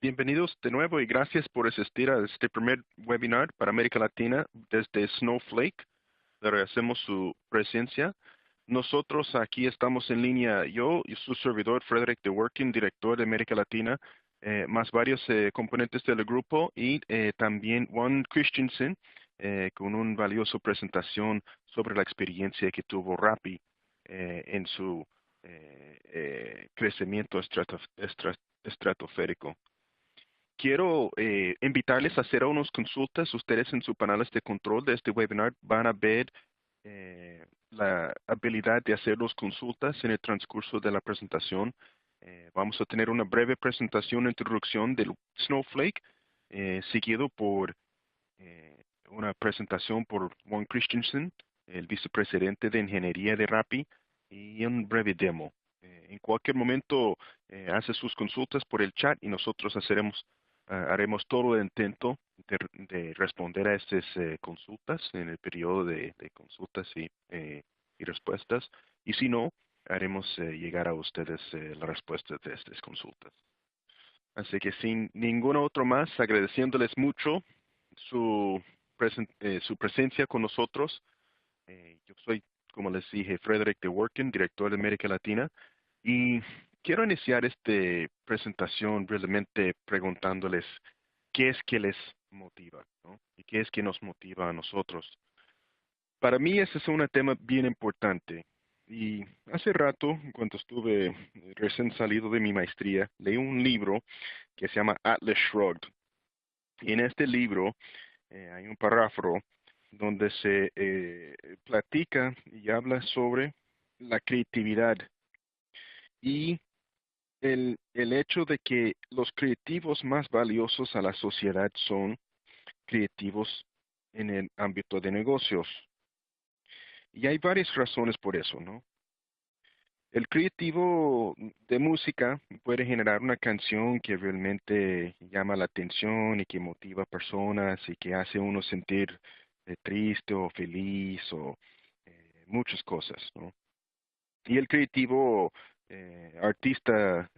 Bienvenidos de nuevo y gracias por asistir a este primer webinar para América Latina desde Snowflake. Le agradecemos su presencia. Nosotros aquí estamos en línea, yo y su servidor Frederick de Working, director de América Latina, más varios componentes del grupo y también Juan Christensen con una valiosa presentación sobre la experiencia que tuvo Rappi en su crecimiento estratosférico. Quiero invitarles a hacer unas consultas. Ustedes en sus paneles de control de este webinar van a ver la habilidad de hacer las consultas en el transcurso de la presentación. Vamos a tener una breve presentación, introducción del Snowflake, seguido por una presentación por Juan Christensen, el vicepresidente de Ingeniería de Rappi, y un breve demo. En cualquier momento hace sus consultas por el chat y nosotros haremos todo el intento de responder a estas consultas en el periodo de consultas y respuestas. Y si no, haremos llegar a ustedes la respuesta de estas consultas. Así que sin ningún otro más, agradeciéndoles mucho su presencia con nosotros. Yo soy, como les dije, Frederick de Working, director de América Latina, y quiero iniciar esta presentación realmente preguntándoles qué es que les motiva, ¿no? Y qué es que nos motiva a nosotros. Para mí ese es un tema bien importante. Y hace rato, cuando estuve recién salido de mi maestría, leí un libro que se llama Atlas Shrugged. Y en este libro hay un párrafo donde se platica y habla sobre la creatividad y el hecho de que los creativos más valiosos a la sociedad son creativos en el ámbito de negocios. Y hay varias razones por eso, ¿no? El creativo de música puede generar una canción que realmente llama la atención y que motiva a personas y que hace a uno sentir triste o feliz o muchas cosas, ¿no? Y el creativo artista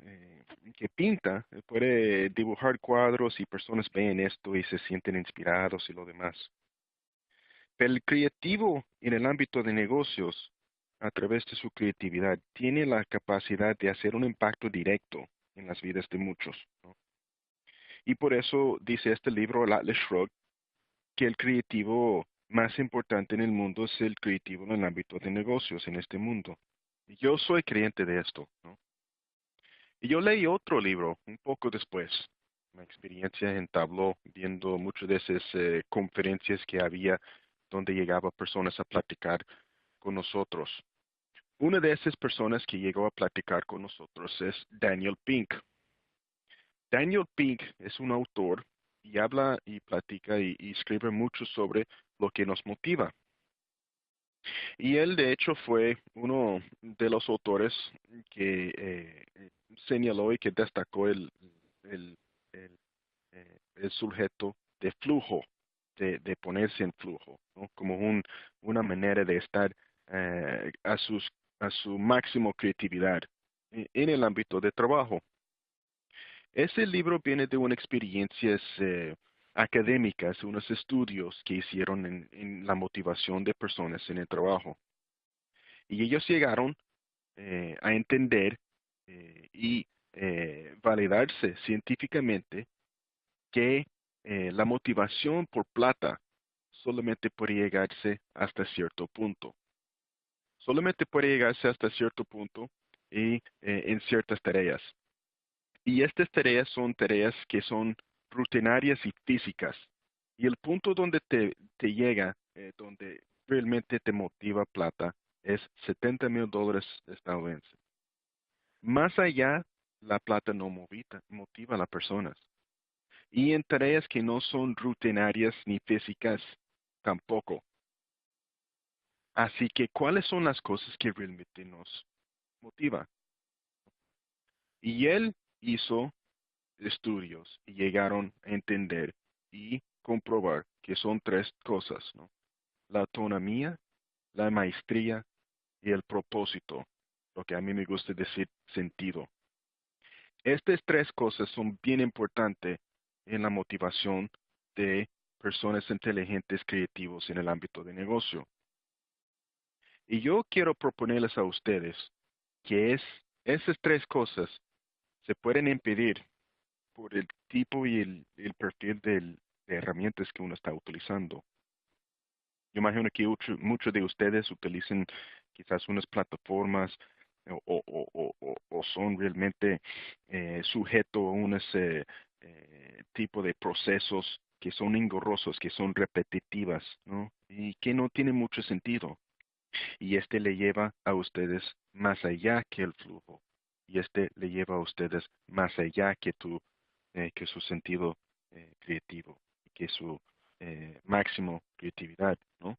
que pinta puede dibujar cuadros y personas ven esto y se sienten inspirados y lo demás. Pero el creativo en el ámbito de negocios, a través de su creatividad, tiene la capacidad de hacer un impacto directo en las vidas de muchos, ¿no? Y por eso dice este libro, el Atlas Shrugged, que el creativo más importante en el mundo es el creativo en el ámbito de negocios en este mundo. Y yo soy creyente de esto, ¿no? Y yo leí otro libro un poco después. Mi experiencia entabló viendo muchas de esas conferencias que había donde llegaban personas a platicar con nosotros. Una de esas personas que llegó a platicar con nosotros es Daniel Pink. Daniel Pink es un autor y habla y platica y escribe mucho sobre lo que nos motiva. Y él, de hecho, fue uno de los autores que señaló y que destacó el, el, el sujeto de flujo, de ponerse en flujo, ¿no? Como una manera de estar a su máximo creatividad en el ámbito de trabajo. Ese libro viene de unas experiencias académicas, unos estudios que hicieron en la motivación de personas en el trabajo. Y ellos llegaron a entender y validarse científicamente que la motivación por plata solamente puede llegarse hasta cierto punto. Solamente puede llegarse hasta cierto punto y en ciertas tareas. Y estas tareas son tareas que son rutinarias y físicas. Y el punto donde te llega, donde realmente te motiva plata, es $70,000 estadounidenses. Más allá, la plata no motiva a las personas. Y en tareas que no son rutinarias ni físicas, tampoco. Así que, ¿cuáles son las cosas que realmente nos motivan? Y él hizo estudios y llegaron a entender y comprobar que son tres cosas, ¿no? La autonomía, la maestría y el propósito, lo que a mí me gusta decir sentido. Estas tres cosas son bien importantes en la motivación de personas inteligentes creativos en el ámbito de negocio. Y yo quiero proponerles a ustedes que esas tres cosas se pueden impedir por el tipo y el perfil de herramientas que uno está utilizando. Yo imagino que muchos de ustedes utilizan quizás unas plataformas o son realmente sujetos a un tipo de procesos que son engorrosos, que son repetitivas, ¿no? Y que no tienen mucho sentido. Y este le lleva a ustedes más allá que el flujo. Y este le lleva a ustedes más allá que su sentido creativo, que su máximo creatividad, ¿no?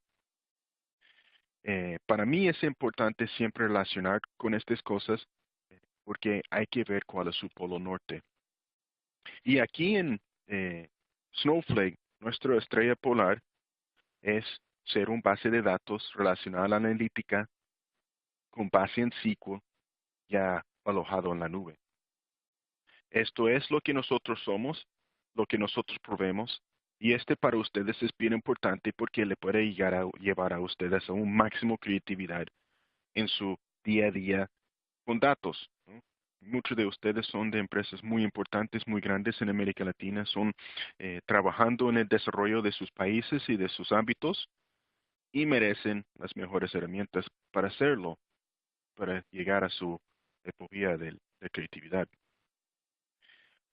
Para mí es importante siempre relacionar con estas cosas porque hay que ver cuál es su polo norte. Y aquí en Snowflake, nuestra estrella polar es ser un base de datos relacional a la analítica con base en SQL ya alojado en la nube. Esto es lo que nosotros somos, lo que nosotros proveemos, y este para ustedes es bien importante porque le puede llevar a ustedes a un máximo creatividad en su día a día con datos, ¿no? Muchos de ustedes son de empresas muy importantes, muy grandes en América Latina, son trabajando en el desarrollo de sus países y de sus ámbitos y merecen las mejores herramientas para hacerlo, para llegar a su epopía de creatividad.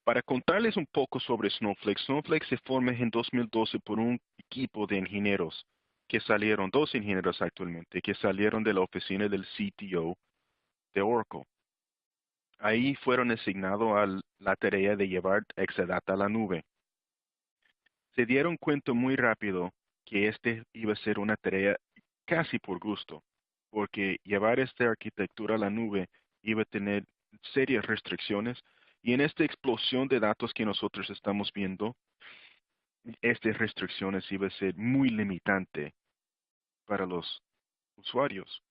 Para contarles un poco sobre Snowflake, Snowflake se forma en 2012 por un equipo de ingenieros que salieron, dos ingenieros actualmente, que salieron de la oficina del CTO de Oracle. Ahí fueron asignados a la tarea de llevar Exadata a la nube. Se dieron cuenta muy rápido que este iba a ser una tarea casi por gusto, porque llevar esta arquitectura a la nube iba a tener serias restricciones y en esta explosión de datos que nosotros estamos viendo, estas restricciones iban a ser muy limitante para los usuarios.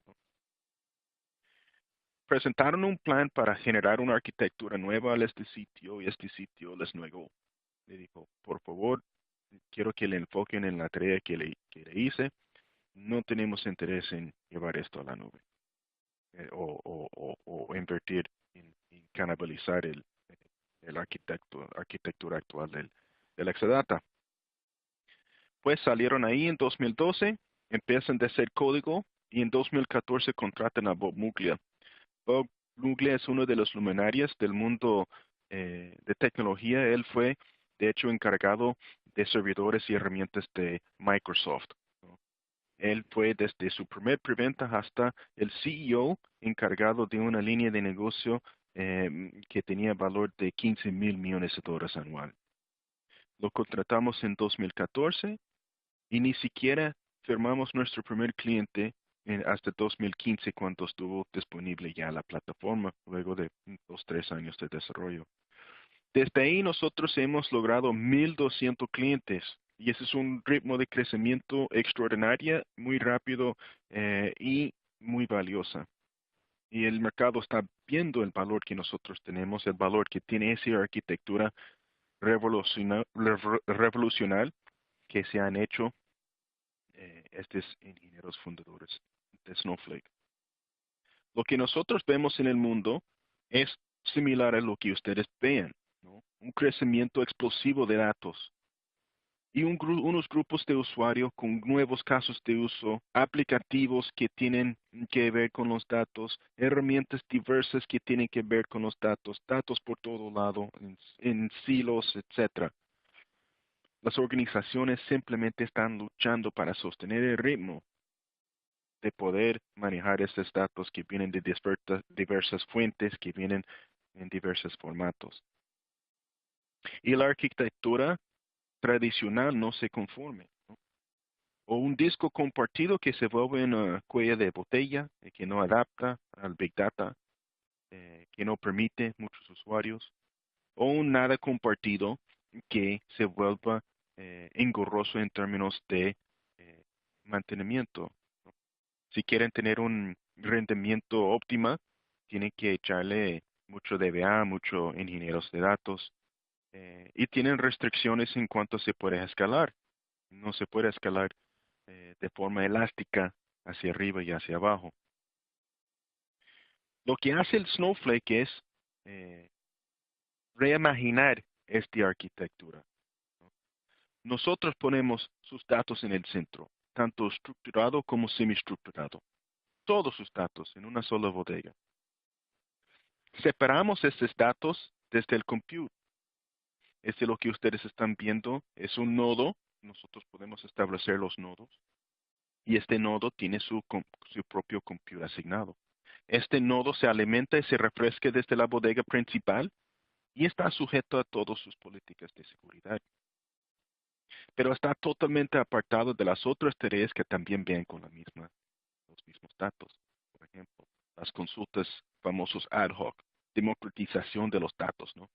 Presentaron un plan para generar una arquitectura nueva a este sitio y este sitio les negó. Le dijo, por favor, quiero que le enfoquen en la tarea que le hice. No tenemos interés en llevar esto a la nube o invertir en canibalizar el arquitectura actual del Exadata. Pues salieron ahí en 2012, empiezan de hacer código y en 2014 contratan a Bob Muglia. Bob Muglia es uno de los luminarias del mundo de tecnología. Él fue, de hecho, encargado de servidores y herramientas de Microsoft, ¿no? Él fue desde su primer preventa hasta el CEO encargado de una línea de negocio que tenía valor de 15 mil millones de dólares anual. Lo contratamos en 2014 y ni siquiera firmamos nuestro primer cliente hasta 2015 cuando estuvo disponible ya la plataforma, luego de 2, 3 años de desarrollo. Desde ahí nosotros hemos logrado 1,200 clientes y ese es un ritmo de crecimiento extraordinario, muy rápido y muy valiosa. Y el mercado está viendo el valor que nosotros tenemos, el valor que tiene esa arquitectura revolucional que se han hecho estos ingenieros fundadores de Snowflake. Lo que nosotros vemos en el mundo es similar a lo que ustedes ven, ¿no? Un crecimiento explosivo de datos y unos grupos de usuarios con nuevos casos de uso, aplicativos que tienen que ver con los datos, herramientas diversas que tienen que ver con los datos, datos por todo lado, en silos, etcétera. Las organizaciones simplemente están luchando para sostener el ritmo de poder manejar estos datos que vienen de diversas fuentes, que vienen en diversos formatos. Y la arquitectura tradicional no se conforme, ¿no? O un disco compartido que se vuelve una cuella de botella, que no adapta al Big Data, que no permite muchos usuarios, o un nada compartido que se vuelva engorroso en términos de eh, mantenimiento. Si quieren tener un rendimiento óptima, tienen que echarle mucho DBA, mucho ingenieros de datos, y tienen restricciones en cuanto se puede escalar. No se puede escalar de forma elástica hacia arriba y hacia abajo. Lo que hace el Snowflake es eh, reimaginar esta arquitectura. Nosotros ponemos sus datos en el centro, tanto estructurado como semiestructurado. Todos sus datos en una sola bodega. Separamos estos datos desde el compute. Este lo que ustedes están viendo es un nodo. Nosotros podemos establecer los nodos. Y este nodo tiene su propio compute asignado. Este nodo se alimenta y se refresca desde la bodega principal y está sujeto a todas sus políticas de seguridad. Pero está totalmente apartado de las otras tareas que también vienen con los mismos datos. Por ejemplo, las consultas famosos ad hoc, democratización de los datos, ¿no?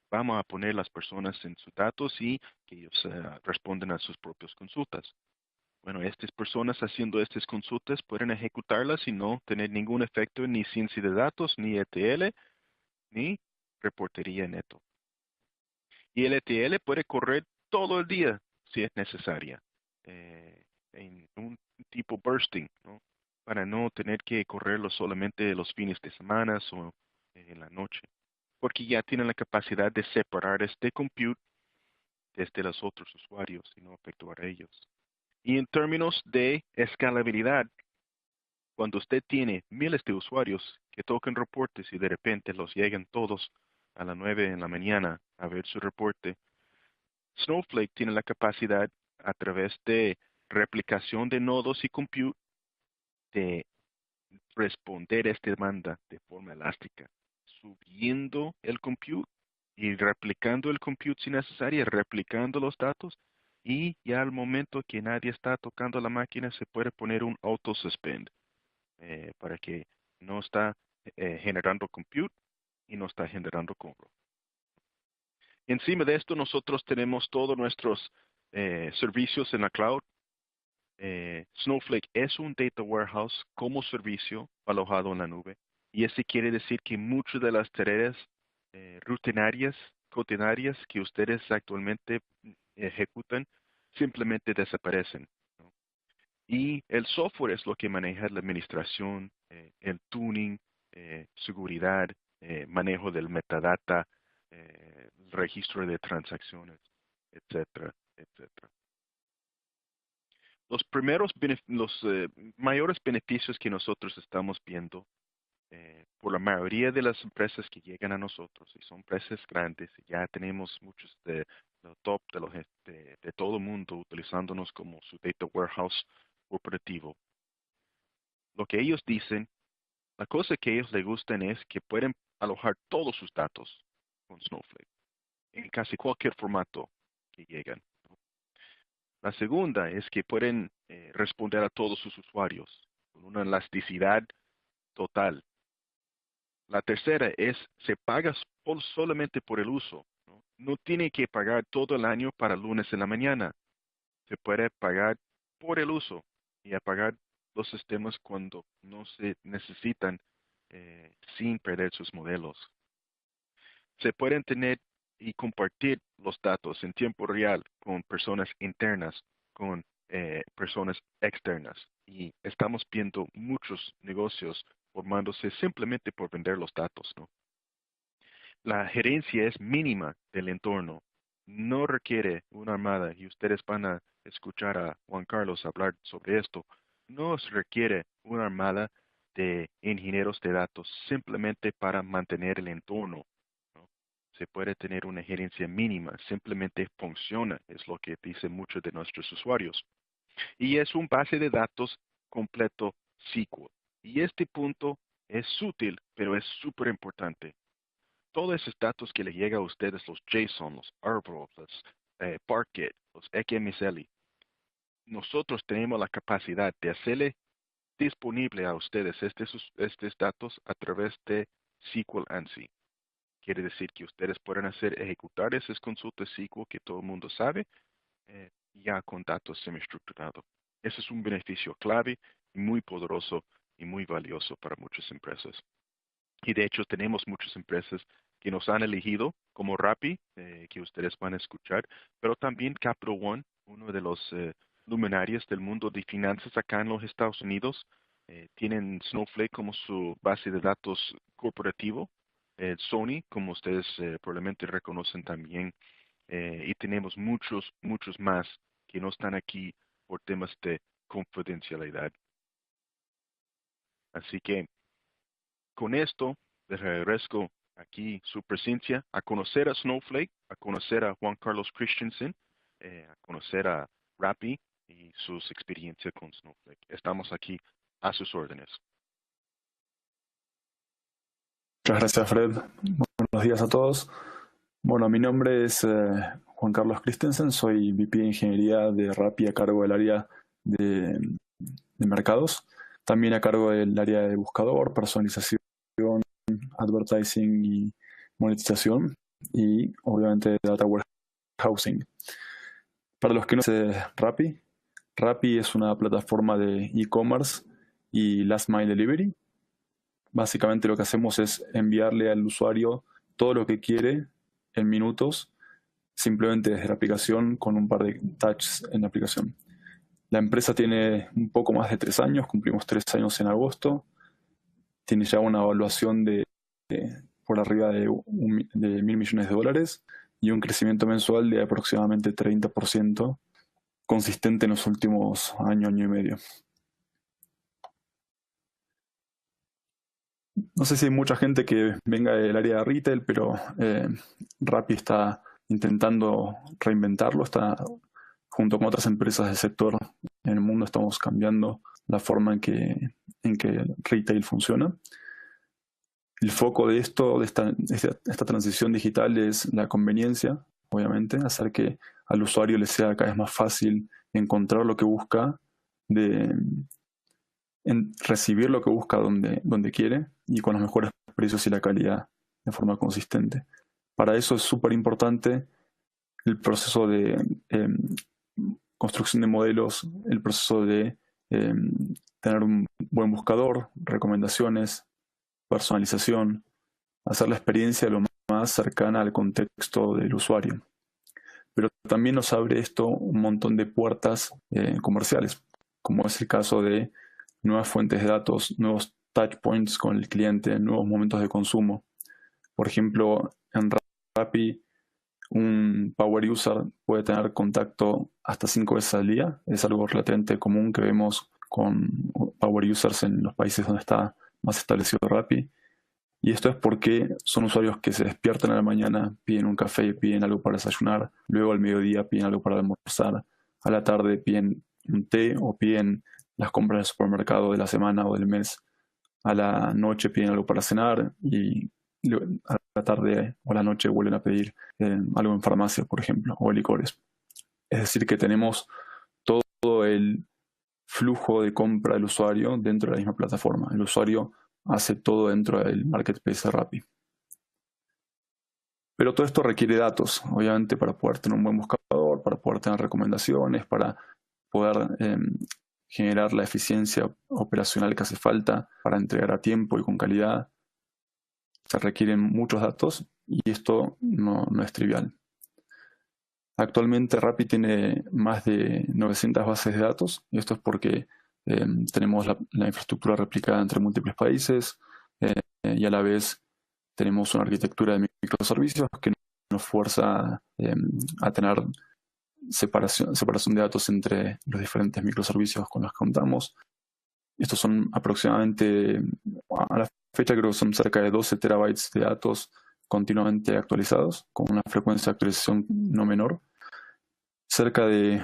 Vamos a poner las personas en sus datos y que ellos responden a sus propias consultas. Bueno, estas personas haciendo estas consultas pueden ejecutarlas y no tener ningún efecto ni ciencia de datos, ni ETL, ni reportería neto. Y el ETL puede correr todo el día si es necesaria, en un tipo bursting, ¿no? Para no tener que correrlo solamente los fines de semana o en la noche, porque ya tienen la capacidad de separar este compute desde los otros usuarios y no afectar a ellos. Y en términos de escalabilidad, cuando usted tiene miles de usuarios que tocan reportes y de repente los llegan todos a las 9 en la mañana a ver su reporte, Snowflake tiene la capacidad a través de replicación de nodos y compute de responder a esta demanda de forma elástica, subiendo el compute y replicando el compute si necesario, replicando los datos y ya al momento que nadie está tocando la máquina se puede poner un auto suspend para que no está generando compute y no está generando cobro. Encima de esto nosotros tenemos todos nuestros servicios en la cloud. Snowflake es un data warehouse como servicio alojado en la nube. Y eso quiere decir que muchas de las tareas rutinarias, cotidianas que ustedes actualmente ejecutan simplemente desaparecen, ¿no? Y el software es lo que maneja la administración, el tuning, seguridad, manejo del metadata, registro de transacciones, etcétera, etcétera. Los mayores beneficios que nosotros estamos viendo por la mayoría de las empresas que llegan a nosotros, y son empresas grandes, y ya tenemos muchos de los top de todo el mundo utilizándonos como su data warehouse operativo. Lo que ellos dicen, la cosa que a ellos les gustan es que pueden alojar todos sus datos con Snowflake, en casi cualquier formato que llegan. La segunda es que pueden responder a todos sus usuarios con una elasticidad total. La tercera es, se paga solamente por el uso, ¿no? No tiene que pagar todo el año para lunes en la mañana. Se puede pagar por el uso y apagar los sistemas cuando no se necesitan sin perder sus modelos. Se pueden tener y compartir los datos en tiempo real con personas internas, con personas externas. Y estamos viendo muchos negocios formándose simplemente por vender los datos, ¿no? La gerencia es mínima del entorno. No requiere una armada y ustedes van a escuchar a Juan Carlos hablar sobre esto. No se requiere una armada de ingenieros de datos simplemente para mantener el entorno, ¿no? Se puede tener una gerencia mínima, simplemente funciona, es lo que dicen muchos de nuestros usuarios. Y es un base de datos completo SQL. Y este punto es sutil, pero es súper importante. Todos esos datos que le llega a ustedes, los JSON, los Arbor, los Parquet, los XML, nosotros tenemos la capacidad de hacerle disponible a ustedes estos datos a través de SQL ANSI. Quiere decir que ustedes pueden ejecutar esas consultas SQL que todo el mundo sabe, ya con datos semiestructurados. Ese es un beneficio clave, muy poderoso y muy valioso para muchas empresas. Y de hecho tenemos muchas empresas que nos han elegido como Rappi, que ustedes van a escuchar, pero también Capital One, uno de los luminarios del mundo de finanzas acá en los Estados Unidos, tienen Snowflake como su base de datos corporativo, Sony, como ustedes probablemente reconocen también, y tenemos muchos más que no están aquí por temas de confidencialidad. Así que con esto, les agradezco aquí su presencia, a conocer a Snowflake, a conocer a Juan Carlos Christensen, a conocer a Rappi y sus experiencias con Snowflake. Estamos aquí a sus órdenes. Muchas gracias, Fred. Buenos días a todos. Bueno, mi nombre es Juan Carlos Christensen, soy VP de Ingeniería de Rappi a cargo del área de mercados, también a cargo del área de buscador, personalización, advertising y monetización, y obviamente data warehousing. Para los que no conocen Rappi es una plataforma de e-commerce y last mile delivery. Básicamente lo que hacemos es enviarle al usuario todo lo que quiere en minutos, simplemente desde la aplicación con un par de touches en la aplicación. La empresa tiene un poco más de 3 años, cumplimos 3 años en agosto. Tiene ya una evaluación por arriba de $1.000 millones y un crecimiento mensual de aproximadamente 30%, consistente en los últimos año y medio. No sé si hay mucha gente que venga del área de retail, pero Rappi está intentando reinventarlo, está junto con otras empresas del sector en el mundo, estamos cambiando la forma en que retail funciona. El foco de esta transición digital es la conveniencia, obviamente, hacer que al usuario le sea cada vez más fácil encontrar lo que busca, recibir lo que busca donde quiere y con los mejores precios y la calidad de forma consistente. Para eso es súper importante el proceso de construcción de modelos, el proceso de tener un buen buscador, recomendaciones, personalización, hacer la experiencia lo más cercana al contexto del usuario. Pero también nos abre esto un montón de puertas comerciales, como es el caso de nuevas fuentes de datos, nuevos touch points con el cliente, nuevos momentos de consumo. Por ejemplo, en Rappi, un power user puede tener contacto hasta 5 veces al día. Es algo relativamente común que vemos con power users en los países donde está más establecido Rappi. Y esto es porque son usuarios que se despiertan a la mañana, piden un café, piden algo para desayunar, luego al mediodía piden algo para almorzar, a la tarde piden un té o piden las compras del supermercado de la semana o del mes, a la noche piden algo para cenar y a la tarde o a la noche vuelven a pedir algo en farmacia, por ejemplo, o licores. Es decir, que tenemos todo el flujo de compra del usuario dentro de la misma plataforma. El usuario hace todo dentro del marketplace de Rappi. Pero todo esto requiere datos, obviamente, para poder tener un buen buscador, para poder tener recomendaciones, para poder generar la eficiencia operacional que hace falta para entregar a tiempo y con calidad. Se requieren muchos datos y esto no es trivial. Actualmente Rappi tiene más de 900 bases de datos y esto es porque tenemos la infraestructura replicada entre múltiples países y a la vez tenemos una arquitectura de microservicios que nos fuerza a tener separación de datos entre los diferentes microservicios con los que contamos. Estos son aproximadamente, a la fecha creo que son cerca de 12 terabytes de datos continuamente actualizados, con una frecuencia de actualización no menor. Cerca de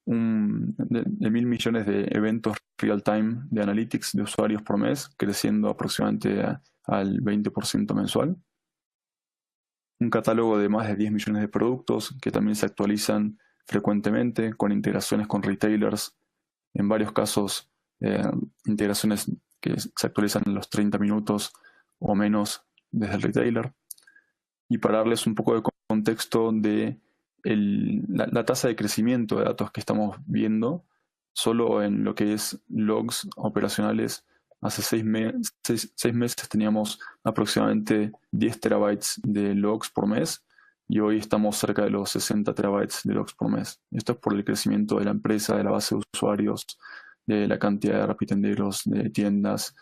1.000 millones de eventos real-time de analytics de usuarios por mes, creciendo aproximadamente al 20% mensual. Un catálogo de más de 10 millones de productos que también se actualizan frecuentemente con integraciones con retailers, en varios casos integraciones que se actualizan en los 30 minutos o menos desde el retailer. Y para darles un poco de contexto de la tasa de crecimiento de datos que estamos viendo, solo en lo que es logs operacionales Hace 6 meses teníamos aproximadamente 10 terabytes de logs por mes y hoy estamos cerca de los 60 terabytes de logs por mes. Esto es por el crecimiento de la empresa, de la base de usuarios, de la cantidad de rapitenderos, de tiendas.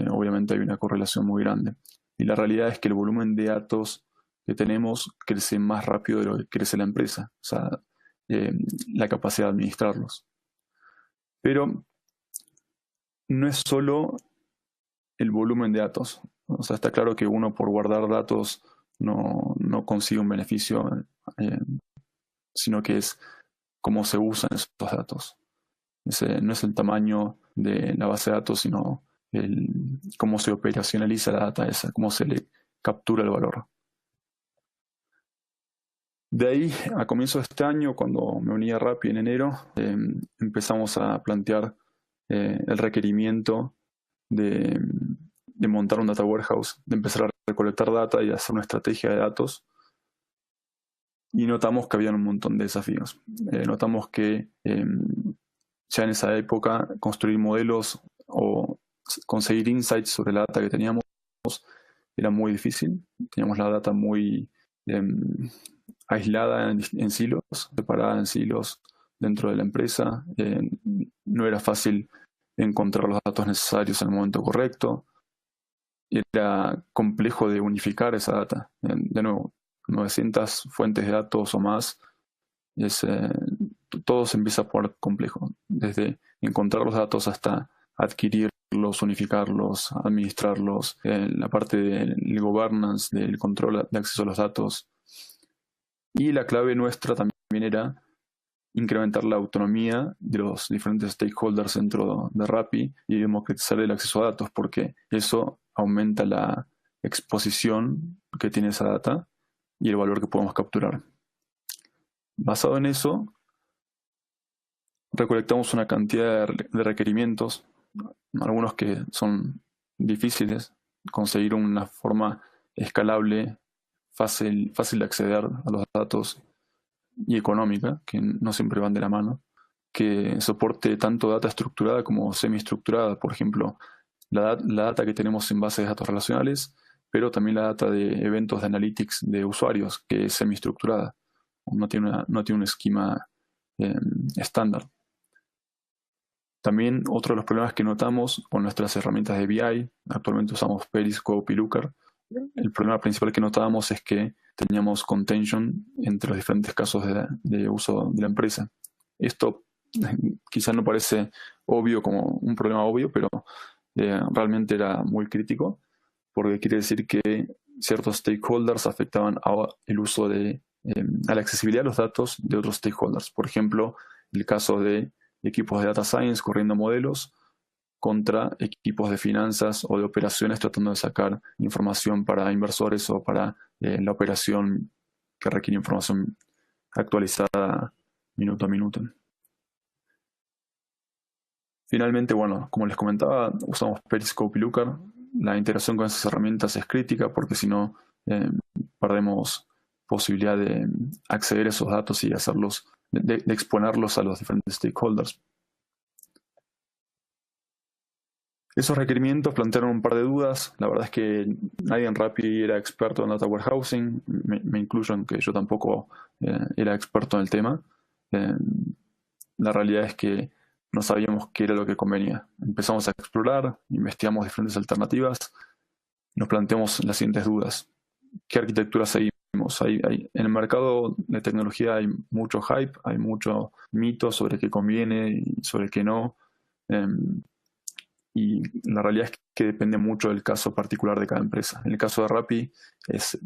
Obviamente hay una correlación muy grande. Y la realidad es que el volumen de datos que tenemos crece más rápido de lo que crece la empresa, o sea, la capacidad de administrarlos. Pero no es solo el volumen de datos. O sea, está claro que uno por guardar datos no consigue un beneficio, sino que es cómo se usan esos datos. No es el tamaño de la base de datos, sino cómo se operacionaliza la data esa, cómo se le captura el valor. De ahí, a comienzos de este año, cuando me uní a Rappi en enero, empezamos a plantear el requerimiento de montar un data warehouse, de empezar a recolectar data y hacer una estrategia de datos. Y notamos que había un montón de desafíos. Notamos que ya en esa época construir modelos o conseguir insights sobre la data que teníamos era muy difícil. Teníamos la data muy aislada en silos, separada en silos dentro de la empresa. No era fácil encontrar los datos necesarios en el momento correcto. Era complejo de unificar esa data. De nuevo, 900 fuentes de datos o más. Todo se empieza por complejo. Desde encontrar los datos hasta adquirirlos, unificarlos, administrarlos, la parte del governance, del control de acceso a los datos. Y la clave nuestra también era incrementar la autonomía de los diferentes stakeholders dentro de Rappi y democratizar el acceso a datos, porque eso aumenta la exposición que tiene esa data y el valor que podemos capturar. Basado en eso, recolectamos una cantidad de requerimientos, algunos que son difíciles, conseguir una forma escalable, fácil de acceder a los datos y económica, que no siempre van de la mano, que soporte tanto data estructurada como semi-estructurada. Por ejemplo, la data que tenemos en bases de datos relacionales, pero también la data de eventos de analytics de usuarios, que es semi-estructurada. No tiene un esquema estándar. También otro de los problemas que notamos con nuestras herramientas de BI, actualmente usamos Periscope y Looker, el problema principal que notábamos es que teníamos contention entre los diferentes casos de uso de la empresa. Esto quizás no parece obvio, como un problema obvio, pero realmente era muy crítico, porque quiere decir que ciertos stakeholders afectaban el uso a la accesibilidad de los datos de otros stakeholders. Por ejemplo, el caso de equipos de data science corriendo modelos contra equipos de finanzas o de operaciones tratando de sacar información para inversores o para la operación que requiere información actualizada minuto a minuto. Finalmente, bueno, como les comentaba, usamos Periscope y Looker. La integración con esas herramientas es crítica porque si no perdemos posibilidad de acceder a esos datos y hacerlos, de exponerlos a los diferentes stakeholders. Esos requerimientos plantearon un par de dudas. La verdad es que nadie en Rappi era experto en data warehousing, me incluyo en que yo tampoco era experto en el tema. La realidad es que no sabíamos qué era lo que convenía. Empezamos a explorar, investigamos diferentes alternativas, nos planteamos las siguientes dudas. ¿Qué arquitectura seguimos? En el mercado de tecnología hay mucho hype, hay mucho mito sobre qué conviene y sobre qué no. Y la realidad es que depende mucho del caso particular de cada empresa. En el caso de Rappi es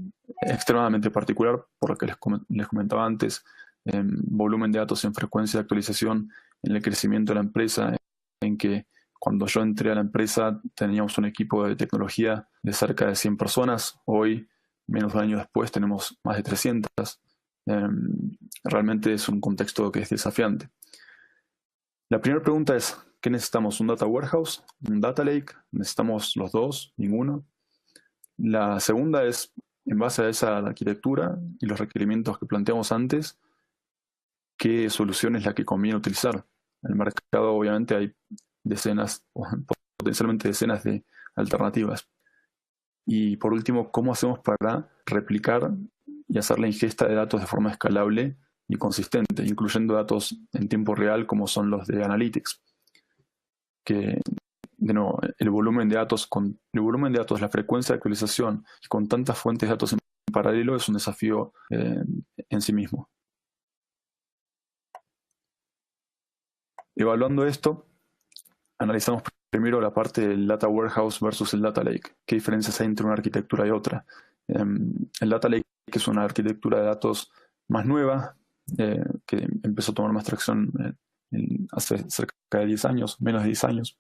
extremadamente particular, por lo que les comentaba antes, en volumen de datos, en frecuencia de actualización, en el crecimiento de la empresa, en que cuando yo entré a la empresa teníamos un equipo de tecnología de cerca de 100 personas. Hoy, menos de un año después, tenemos más de 300. Realmente es un contexto que es desafiante. La primera pregunta es, ¿qué necesitamos? ¿Un data warehouse? ¿Un data lake? ¿Necesitamos los dos? ¿Ninguno? La segunda es, en base a esa arquitectura y los requerimientos que planteamos antes, ¿qué solución es la que conviene utilizar? En el mercado obviamente hay decenas, potencialmente decenas de alternativas. Y por último, ¿cómo hacemos para replicar y hacer la ingesta de datos de forma escalable y consistente, incluyendo datos en tiempo real como son los de Analytics? Que, de nuevo, el volumen de datos, la frecuencia de actualización y con tantas fuentes de datos en paralelo es un desafío en sí mismo. Evaluando esto, analizamos primero la parte del Data Warehouse versus el Data Lake. ¿Qué diferencias hay entre una arquitectura y otra? El Data Lake es una arquitectura de datos más nueva, que empezó a tomar más tracción hace cerca de 10 años, menos de 10 años.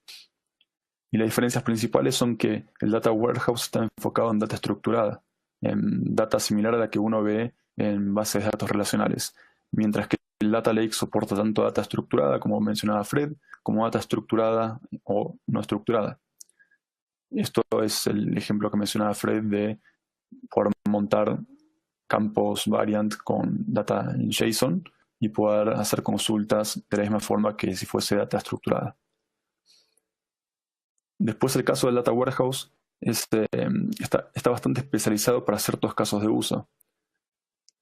Y las diferencias principales son que el Data Warehouse está enfocado en data estructurada, en data similar a la que uno ve en bases de datos relacionales, mientras que el Data Lake soporta tanto data estructurada, como mencionaba Fred, como data estructurada o no estructurada. Esto es el ejemplo que mencionaba Fred de poder montar campos variant con data en JSON y poder hacer consultas de la misma forma que si fuese data estructurada. Después el caso del Data Warehouse está bastante especializado para ciertos casos de uso,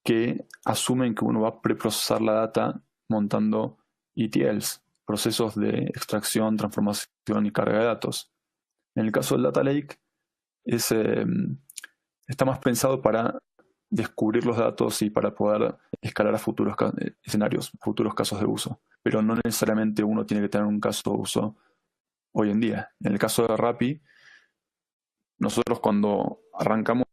que asumen que uno va a preprocesar la data montando ETLs, procesos de extracción, transformación y carga de datos. En el caso del Data Lake, está más pensado para descubrir los datos y para poder escalar a futuros escenarios, futuros casos de uso. Pero no necesariamente uno tiene que tener un caso de uso hoy en día. En el caso de Rappi, nosotros cuando arrancamos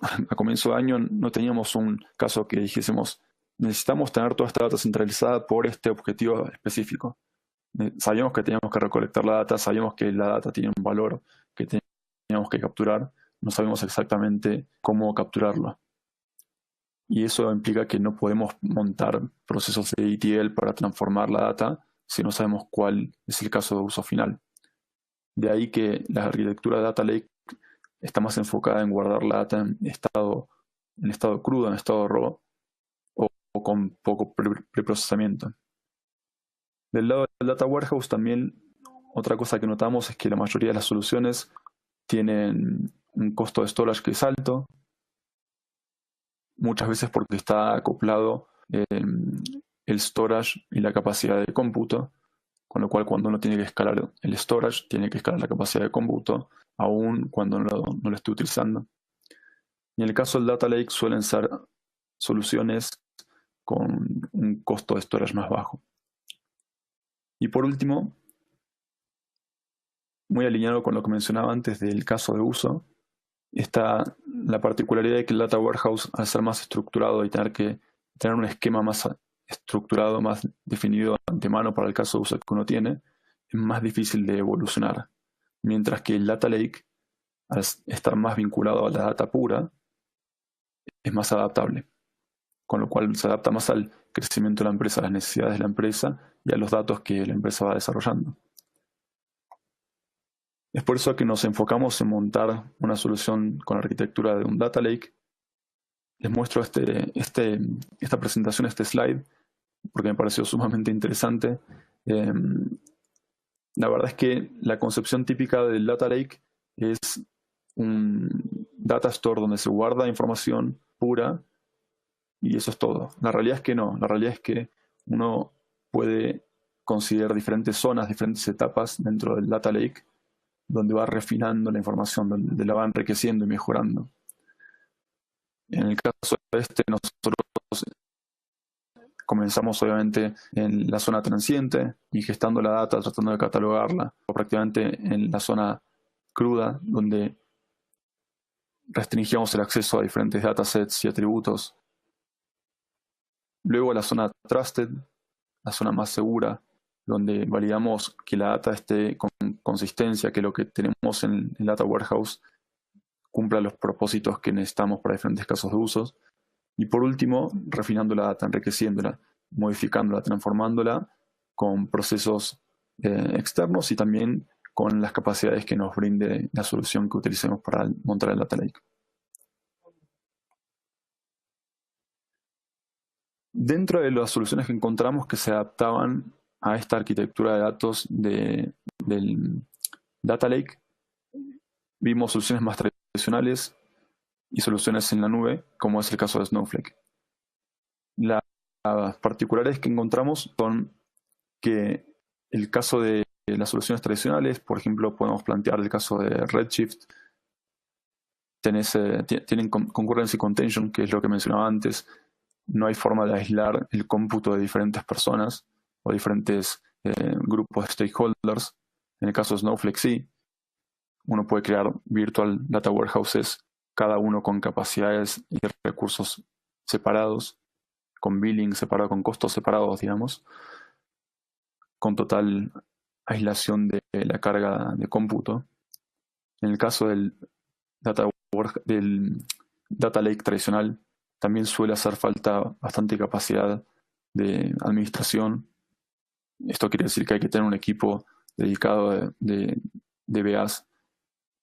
a comienzo de año no teníamos un caso que dijésemos necesitamos tener toda esta data centralizada por este objetivo específico. Sabíamos que teníamos que recolectar la data, sabíamos que la data tiene un valor que teníamos que capturar, no sabemos exactamente cómo capturarlo. Y eso implica que no podemos montar procesos de ETL para transformar la data si no sabemos cuál es el caso de uso final. De ahí que la arquitectura de Data Lake está más enfocada en guardar la data en estado crudo, en estado raw, o con poco preprocesamiento. Del lado del Data Warehouse también, otra cosa que notamos es que la mayoría de las soluciones tienen un costo de storage que es alto, muchas veces porque está acoplado el storage y la capacidad de cómputo, con lo cual cuando uno tiene que escalar el storage, tiene que escalar la capacidad de cómputo, aún cuando no lo esté utilizando. Y en el caso del Data Lake suelen ser soluciones con un costo de storage más bajo. Y por último, muy alineado con lo que mencionaba antes del caso de uso, está la particularidad de que el Data Warehouse, al ser más estructurado y tener que tener un esquema más estructurado, más definido de antemano para el caso de uso que uno tiene, es más difícil de evolucionar. Mientras que el Data Lake, al estar más vinculado a la data pura, es más adaptable. Con lo cual se adapta más al crecimiento de la empresa, a las necesidades de la empresa y a los datos que la empresa va desarrollando. Es por eso que nos enfocamos en montar una solución con la arquitectura de un Data Lake. Les muestro esta presentación, este slide, porque me pareció sumamente interesante. La verdad es que la concepción típica del Data Lake es un data store donde se guarda información pura y eso es todo. La realidad es que no. La realidad es que uno puede considerar diferentes zonas, diferentes etapas dentro del Data Lake, donde va refinando la información, donde la va enriqueciendo y mejorando. En el caso de nosotros comenzamos obviamente en la zona transiente, ingestando la data, tratando de catalogarla, o prácticamente en la zona cruda, donde restringíamos el acceso a diferentes datasets y atributos. Luego la zona trusted, la zona más segura, donde validamos que la data esté con consistencia, que lo que tenemos en el Data Warehouse cumpla los propósitos que necesitamos para diferentes casos de usos. Y por último, refinando la data, enriqueciéndola, modificándola, transformándola con procesos externos y también con las capacidades que nos brinde la solución que utilicemos para montar el Data Lake. Dentro de las soluciones que encontramos que se adaptaban a esta arquitectura de datos del Data Lake vimos soluciones más tradicionales y soluciones en la nube, como es el caso de Snowflake. Las particulares que encontramos son que el caso de las soluciones tradicionales, por ejemplo, podemos plantear el caso de Redshift, tienen concurrency contention, que es lo que mencionaba antes. No hay forma de aislar el cómputo de diferentes personas o diferentes grupos de stakeholders. En el caso de Snowflake sí. Uno puede crear virtual data warehouses, cada uno con capacidades y recursos separados, con billing separado, con costos separados, digamos, con total aislación de la carga de cómputo. En el caso del data lake tradicional, también suele hacer falta bastante capacidad de administración. Esto quiere decir que hay que tener un equipo dedicado de DBAs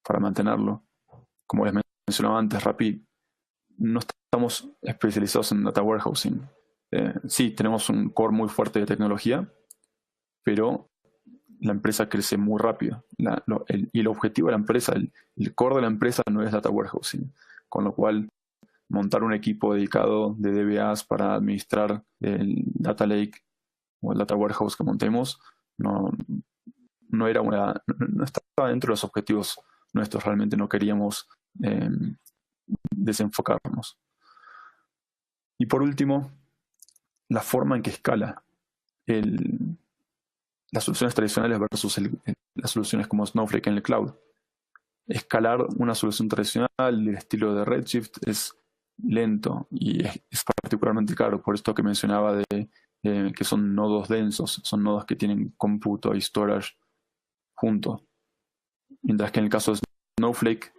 para mantenerlo. Como les mencionaba antes, Rapid, no estamos especializados en data warehousing. Sí, tenemos un core muy fuerte de tecnología, pero la empresa crece muy rápido. Y el objetivo de la empresa, el core de la empresa no es data warehousing. Con lo cual, montar un equipo dedicado de DBAs para administrar el data lake o el data warehouse que montemos no estaba dentro de los objetivos nuestros. Realmente no queríamos desenfocarnos. Y por último, la forma en que escala las soluciones tradicionales versus las soluciones como Snowflake en el cloud. Escalar una solución tradicional del estilo de Redshift es lento y es particularmente caro, por esto que mencionaba de que son nodos densos, son nodos que tienen cómputo y storage juntos. Mientras que en el caso de Snowflake,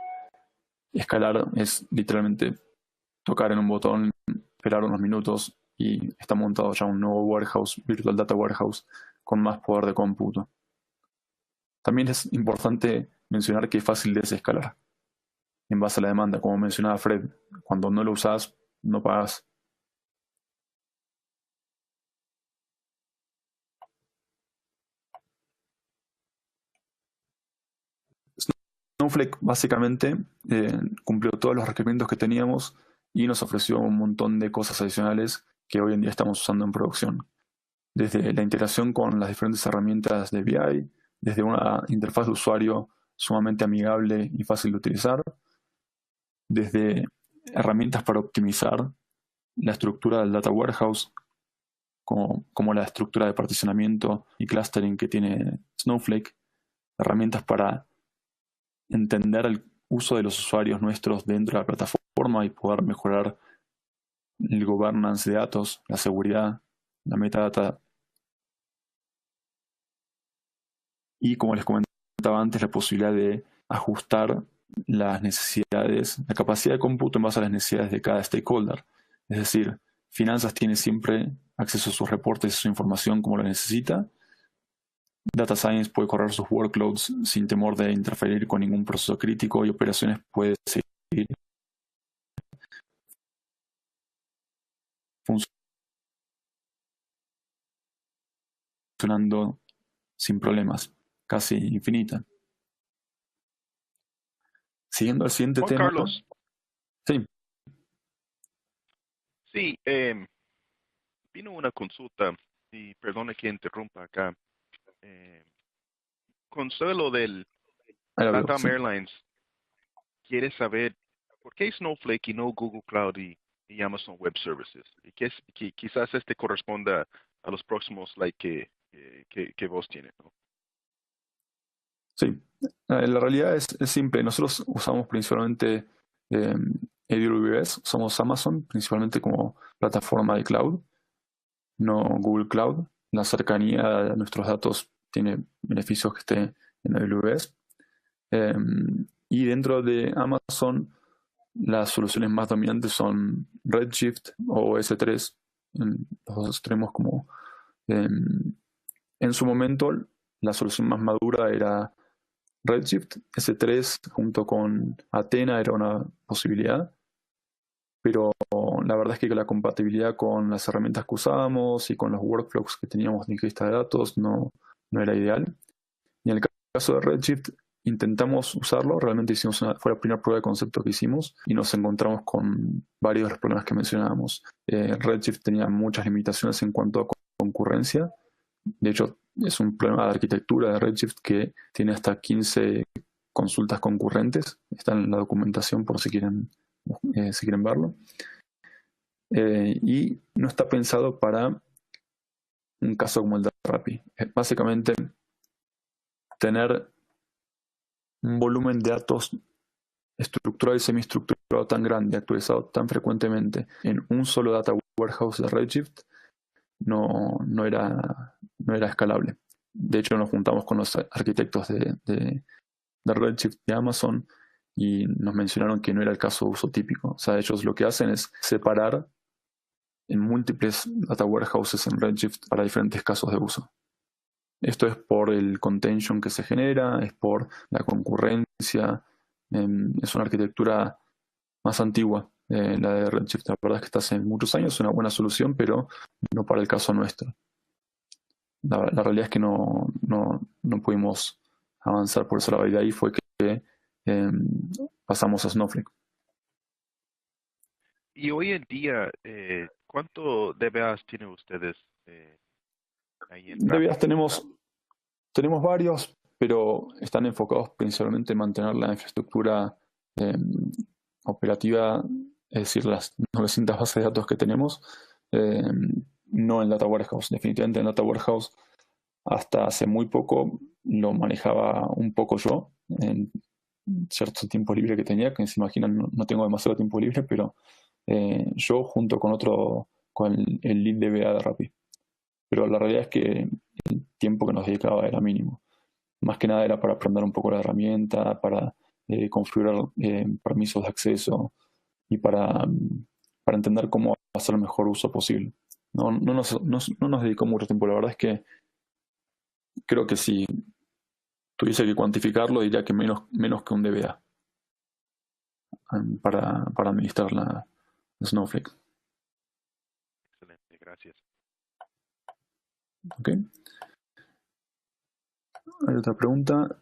escalar es literalmente tocar en un botón, esperar unos minutos y está montado ya un nuevo warehouse, Virtual Data Warehouse, con más poder de cómputo. También es importante mencionar que es fácil de desescalar en base a la demanda, como mencionaba Fred. Cuando no lo usas, no pagas. Snowflake básicamente cumplió todos los requerimientos que teníamos y nos ofreció un montón de cosas adicionales que hoy en día estamos usando en producción. Desde la integración con las diferentes herramientas de BI, desde una interfaz de usuario sumamente amigable y fácil de utilizar, desde herramientas para optimizar la estructura del data warehouse, como la estructura de particionamiento y clustering que tiene Snowflake, herramientas para entender el uso de los usuarios nuestros dentro de la plataforma y poder mejorar el governance de datos, la seguridad, la metadata. Y como les comentaba antes, la posibilidad de ajustar las necesidades, la capacidad de cómputo en base a las necesidades de cada stakeholder. Es decir, finanzas tiene siempre acceso a sus reportes y su información como lo necesita. Data Science puede correr sus workloads sin temor de interferir con ningún proceso crítico y operaciones puede seguir funcionando sin problemas, casi infinita. Siguiendo al siguiente Juan tema. Carlos. Sí. Sí, vino una consulta, y perdone que interrumpa acá. Consuelo del LATAM Airlines quiere saber por qué Snowflake y no Google Cloud y Amazon Web Services. Y que quizás este corresponda a los próximos que vos tienes, ¿no? Sí, la realidad es simple. Nosotros usamos principalmente AWS, usamos Amazon principalmente como plataforma de cloud, no Google Cloud. La cercanía a nuestros datos tiene beneficios que esté en AWS. Y dentro de Amazon, las soluciones más dominantes son Redshift o S3, en los dos extremos. Como en su momento, la solución más madura era Redshift. S3 junto con Athena era una posibilidad, pero la verdad es que la compatibilidad con las herramientas que usábamos y con los workflows que teníamos de ingesta de datos no era ideal. Y en el caso de Redshift, intentamos usarlo, realmente fue la primera prueba de concepto que hicimos y nos encontramos con varios de los problemas que mencionábamos. Redshift tenía muchas limitaciones en cuanto a concurrencia. De hecho, es un problema de arquitectura de Redshift que tiene hasta 15 consultas concurrentes. Está en la documentación por si quieren verlo. Y no está pensado para un caso como el de Rappi. Básicamente, tener un volumen de datos estructurado y semiestructurado tan grande, actualizado tan frecuentemente en un solo data warehouse de Redshift, no era escalable. De hecho, nos juntamos con los arquitectos de Redshift de Amazon y nos mencionaron que no era el caso de uso típico. O sea, ellos lo que hacen es separar en múltiples data warehouses en Redshift para diferentes casos de uso. Esto es por el contention que se genera, es por la concurrencia, es una arquitectura más antigua, la de Redshift. La verdad es que está hace muchos años, es una buena solución, pero no para el caso nuestro. La realidad es que no pudimos avanzar por ese lado, y de ahí fue que pasamos a Snowflake. Y hoy en día, ¿cuánto DBAs tienen ustedes ahí en Rappi? DBAs tenemos varios, pero están enfocados principalmente en mantener la infraestructura operativa, es decir, las 900 bases de datos que tenemos, no en Data Warehouse. Definitivamente en Data Warehouse hasta hace muy poco lo manejaba un poco yo, en cierto tiempo libre que tenía, que se imaginan no tengo demasiado tiempo libre, pero yo junto con el lead DBA de Rappi. Pero la realidad es que el tiempo que nos dedicaba era mínimo. Más que nada era para aprender un poco la herramienta, para configurar permisos de acceso y para entender cómo hacer el mejor uso posible. No nos dedicó mucho tiempo. La verdad es que creo que si tuviese que cuantificarlo, diría que menos que un DBA para administrar la Snowflake. Excelente, gracias. Ok. Hay otra pregunta.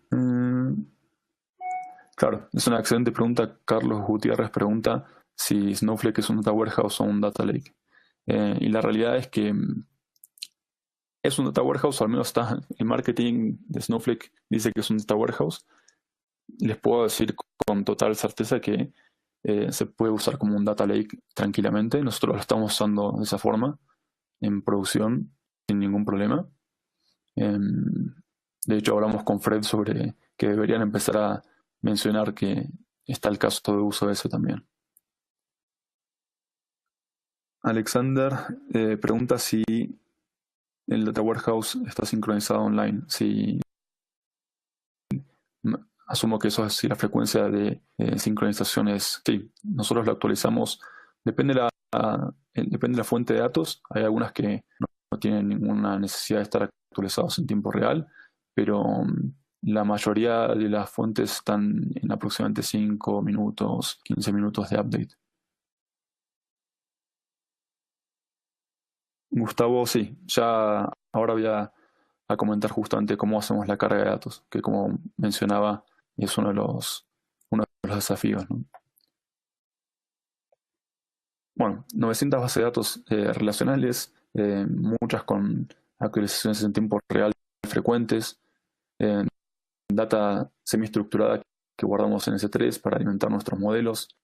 Claro, es una excelente pregunta. Carlos Gutiérrez pregunta si Snowflake es un data warehouse o un data lake. Y la realidad es que es un data warehouse, o al menos está el marketing de Snowflake dice que es un data warehouse. Les puedo decir con total certeza que se puede usar como un data lake tranquilamente. Nosotros lo estamos usando de esa forma en producción sin ningún problema. De hecho, hablamos con Fred sobre que deberían empezar a mencionar que está el caso de uso de eso también. Alexander pregunta si el Data Warehouse está sincronizado online. Si, asumo que eso es si la frecuencia de sincronización es... Sí, nosotros lo actualizamos. Depende de la fuente de datos. Hay algunas que no tienen ninguna necesidad de estar actualizados en tiempo real, pero la mayoría de las fuentes están en aproximadamente 5 minutos, 15 minutos de update. Gustavo, sí, ya ahora voy a comentar justamente cómo hacemos la carga de datos, que como mencionaba es uno de los desafíos, ¿no? Bueno, 900 bases de datos relacionales, muchas con actualizaciones en tiempo real frecuentes, data semiestructurada que guardamos en S3 para alimentar nuestros modelos,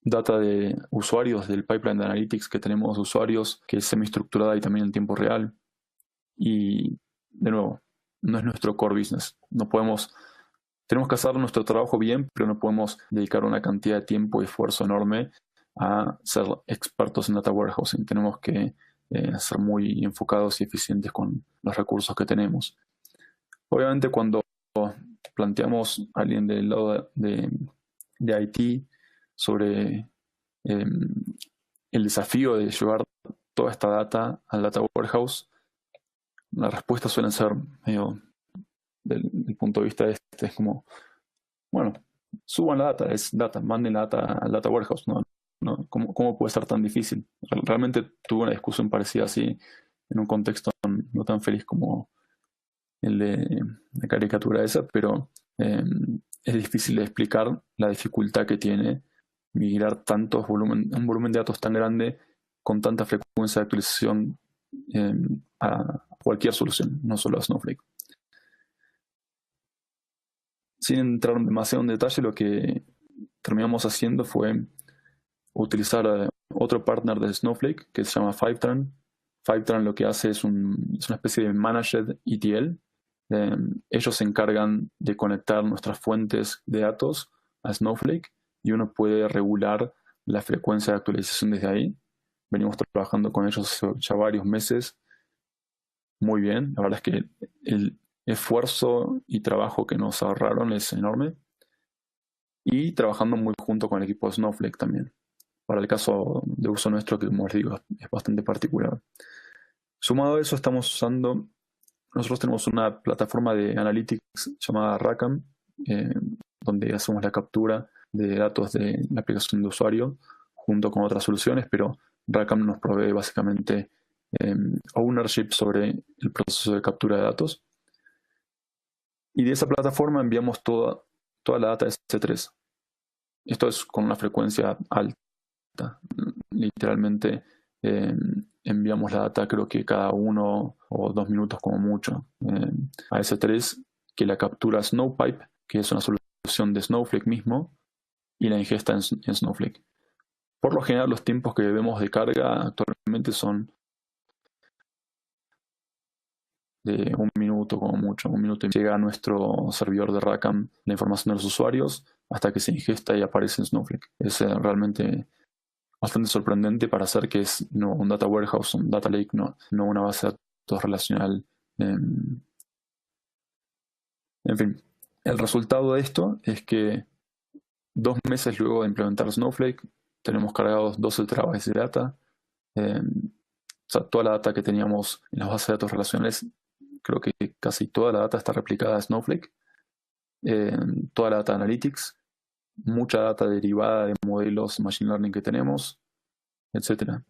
data de usuarios del pipeline de analytics que tenemos de usuarios, que es semiestructurada y también en tiempo real. Y de nuevo, no es nuestro core business. Tenemos que hacer nuestro trabajo bien, pero no podemos dedicar una cantidad de tiempo y esfuerzo enorme a ser expertos en data warehousing. Tenemos que ser muy enfocados y eficientes con los recursos que tenemos. Obviamente, cuando planteamos a alguien del lado de IT sobre el desafío de llevar toda esta data al data warehouse, la respuesta suele ser medio del punto de vista de es como, bueno, suban la data, es data, manden la data al data warehouse, ¿no? ¿Cómo puede ser tan difícil? Realmente tuve una discusión parecida así en un contexto no tan feliz como el de la caricatura esa, pero eh, es difícil de explicar la dificultad que tiene migrar un volumen de datos tan grande con tanta frecuencia de actualización a cualquier solución, no solo a Snowflake. Sin entrar demasiado en detalle, lo que terminamos haciendo fue utilizar otro partner de Snowflake que se llama Fivetran. Fivetran lo que hace es una especie de managed ETL. Ellos se encargan de conectar nuestras fuentes de datos a Snowflake y uno puede regular la frecuencia de actualización desde ahí. Venimos trabajando con ellos ya varios meses. Muy bien, la verdad es que el esfuerzo y trabajo que nos ahorraron es enorme. Y trabajando muy junto con el equipo de Snowflake también. Para el caso de uso nuestro, que como les digo, es bastante particular. Sumado a eso, nosotros tenemos una plataforma de analytics llamada Rackham, donde hacemos la captura de datos de la aplicación de usuario junto con otras soluciones, pero Rackham nos provee básicamente ownership sobre el proceso de captura de datos. Y de esa plataforma enviamos toda la data de S3. Esto es con una frecuencia alta. Literalmente enviamos la data creo que cada 1 o 2 minutos como mucho a S3, que la captura Snowpipe, que es una solución de Snowflake mismo, y la ingesta en Snowflake. Por lo general los tiempos que vemos de carga actualmente son de 1 minuto como mucho, 1 minuto y llega a nuestro servidor de Rackham la información de los usuarios hasta que se ingesta y aparece en Snowflake. Es realmente bastante sorprendente para hacer que es no un data warehouse, un data lake, no una base de datos relacional. En fin, el resultado de esto es que 2 meses luego de implementar Snowflake tenemos cargados 12 terabytes de data. O sea, toda la data que teníamos en las bases de datos relacionales, creo que casi toda la data está replicada a Snowflake. Toda la data analytics, mucha data derivada de modelos machine learning que tenemos, etcétera.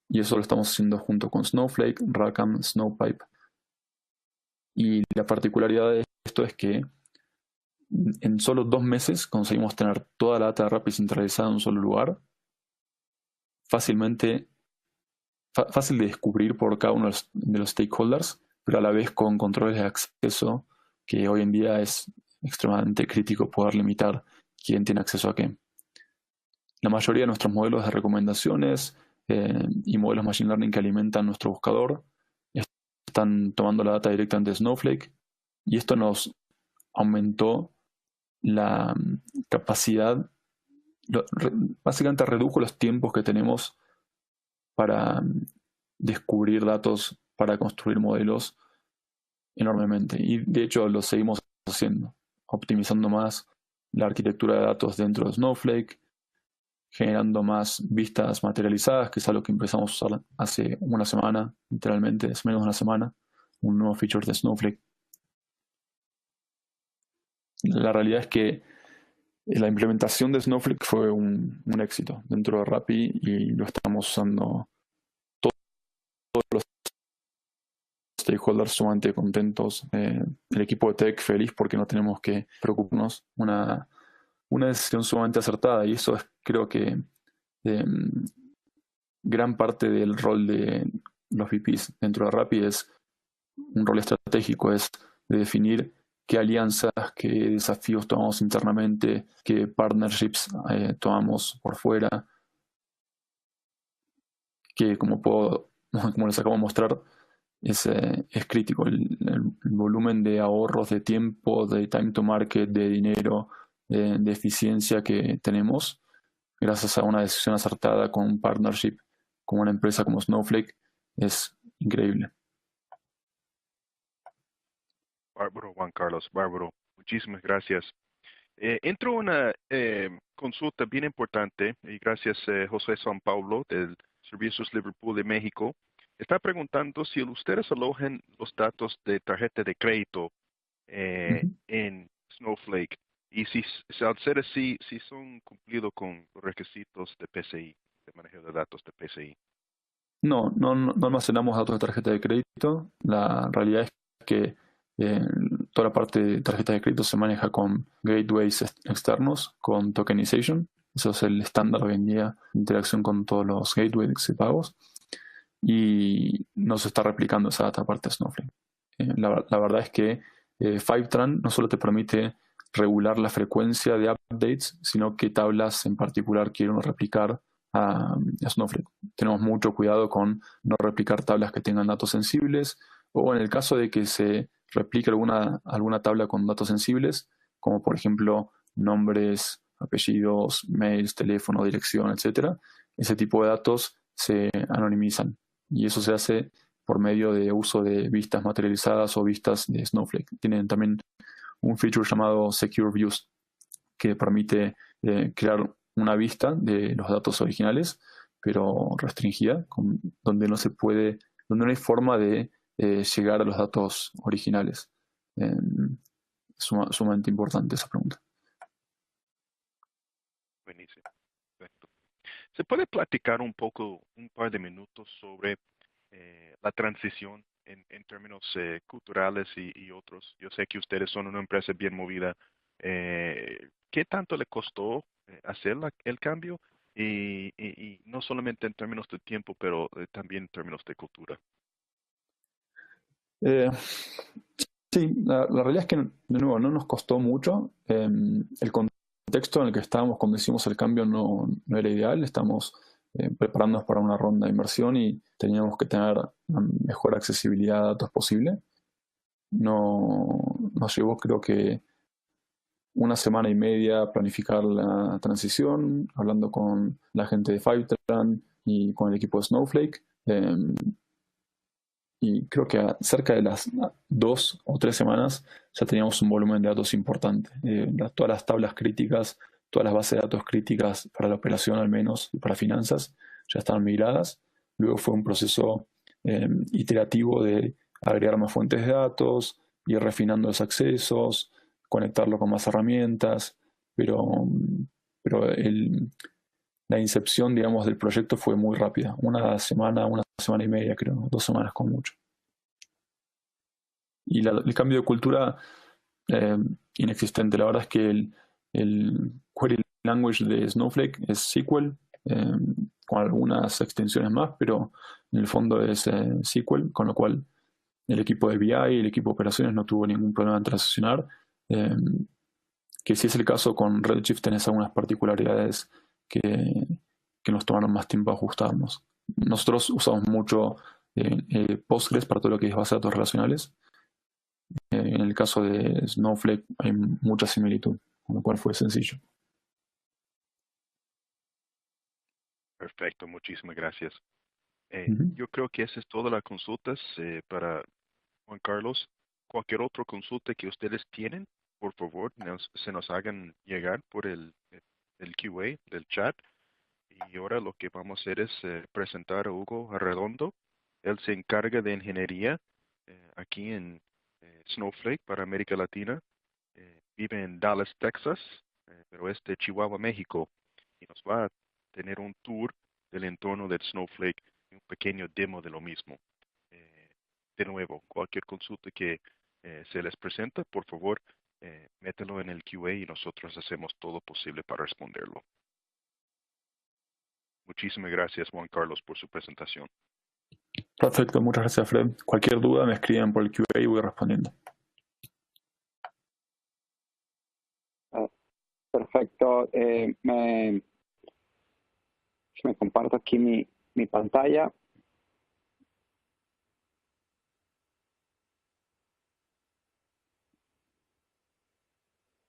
Y eso lo estamos haciendo junto con Snowflake, Rackham, Snowpipe. Y la particularidad de esto es que en solo 2 meses conseguimos tener toda la data de Rappi centralizada en un solo lugar, fácil de descubrir por cada uno de los stakeholders, pero a la vez con controles de acceso que hoy en día es extremadamente crítico poder limitar quién tiene acceso a qué. La mayoría de nuestros modelos de recomendaciones y modelos machine learning que alimentan nuestro buscador están tomando la data directamente de Snowflake, y esto nos aumentó la capacidad, básicamente redujo los tiempos que tenemos para descubrir datos, para construir modelos enormemente. Y de hecho lo seguimos haciendo, optimizando más la arquitectura de datos dentro de Snowflake, generando más vistas materializadas, que es algo que empezamos a usar hace una semana, literalmente, hace menos de una semana, un nuevo feature de Snowflake. La realidad es que la implementación de Snowflake fue un éxito dentro de Rappi y lo estamos usando todos los stakeholders sumamente contentos. El equipo de tech feliz porque no tenemos que preocuparnos. Una decisión sumamente acertada, y eso es, creo que, gran parte del rol de los VPs dentro de Rappi es un rol estratégico, es de definir qué alianzas, qué desafíos tomamos internamente, qué partnerships tomamos por fuera, que como les acabo de mostrar, es crítico. El volumen de ahorros de tiempo, de time to market, de dinero, de eficiencia que tenemos gracias a una decisión acertada con un partnership con una empresa como Snowflake es increíble. Bárbaro, Juan Carlos, bárbaro. Muchísimas gracias. Entro una consulta bien importante y gracias José San Paulo del Servicios Liverpool de México. Está preguntando si ustedes alojan los datos de tarjeta de crédito en Snowflake y si al ser así, si son cumplidos con los requisitos de PCI, de manejo de datos de PCI. No almacenamos datos de tarjeta de crédito. La realidad es que toda la parte de tarjetas de crédito se maneja con gateways externos, con tokenization. Eso es el estándar hoy en día de interacción con todos los gateways de pagos. Y no se está replicando esa data parte de Snowflake. La verdad es que Fivetran no solo te permite regular la frecuencia de updates, sino qué tablas en particular quiere uno replicar a Snowflake. Tenemos mucho cuidado con no replicar tablas que tengan datos sensibles, o en el caso de que se replique alguna tabla con datos sensibles, como por ejemplo nombres, apellidos, mails, teléfono, dirección, etcétera, ese tipo de datos se anonimizan. Y eso se hace por medio de uso de vistas materializadas o vistas de Snowflake. Tienen también un feature llamado Secure Views que permite crear una vista de los datos originales, pero restringida, donde no hay forma de llegar a los datos originales. Sumamente importante esa pregunta. Buenísimo. Perfecto. ¿Se puede platicar un poco, un par de minutos sobre la transición en términos culturales y otros? Yo sé que ustedes son una empresa bien movida. ¿Qué tanto le costó hacer el cambio? Y no solamente en términos de tiempo, pero también en términos de cultura. Eh, sí, la realidad es que, de nuevo, no nos costó mucho. El contexto en el que estábamos cuando hicimos el cambio no era ideal. Estamos preparándonos para una ronda de inversión y teníamos que tener la mejor accesibilidad a datos posible. Nos llevó, creo que, una semana y media planificar la transición, hablando con la gente de Fivetran y con el equipo de Snowflake. Y creo que cerca de las 2 o 3 semanas ya teníamos un volumen de datos importante. Todas las tablas críticas, todas las bases de datos críticas para la operación al menos y para finanzas ya estaban migradas. Luego fue un proceso iterativo de agregar más fuentes de datos, ir refinando los accesos, conectarlo con más herramientas, pero la incepción, digamos, del proyecto fue muy rápida. Una semana y media, creo, 2 semanas con mucho. Y el cambio de cultura, eh, inexistente. La verdad es que el query language de Snowflake es SQL, eh, con algunas extensiones más, pero en el fondo es SQL, con lo cual el equipo de BI y el equipo de operaciones no tuvo ningún problema en transicionar. Eh, que si es el caso con Redshift tenés algunas particularidades que, que nos tomaron más tiempo ajustarnos. Nosotros usamos mucho Postgres para todo lo que es base de datos relacionales. En el caso de Snowflake hay mucha similitud, con lo cual fue sencillo. Perfecto, muchísimas gracias. Ujú. Yo creo que esa es todas las consultas para Juan Carlos. Cualquier otra consulta que ustedes tienen, por favor, se nos hagan llegar por el QA del chat. Y ahora lo que vamos a hacer es presentar a Hugo Arredondo. Él se encarga de ingeniería aquí en Snowflake para América Latina. Vive en Dallas, Texas, pero es de Chihuahua, México. Y nos va a tener un tour del entorno de Snowflake y un pequeño demo de lo mismo. Eh, de nuevo, cualquier consulta que se les presenta, por favor, mételo en el QA y nosotros hacemos todo posible para responderlo. Muchísimas gracias, Juan Carlos, por su presentación. Perfecto, muchas gracias, Fred. Cualquier duda me escriben por el QA y voy respondiendo. Ah, perfecto. Me comparto aquí mi pantalla.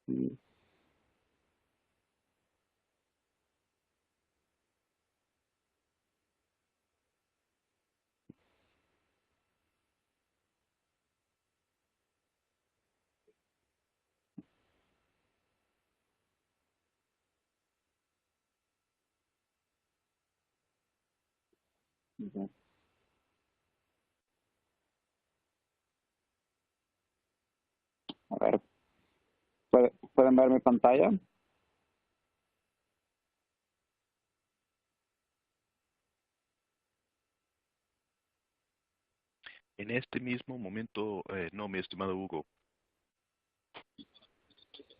Mm, ya. A ver, ¿pueden ver mi pantalla? En este mismo momento, no, mi estimado Hugo.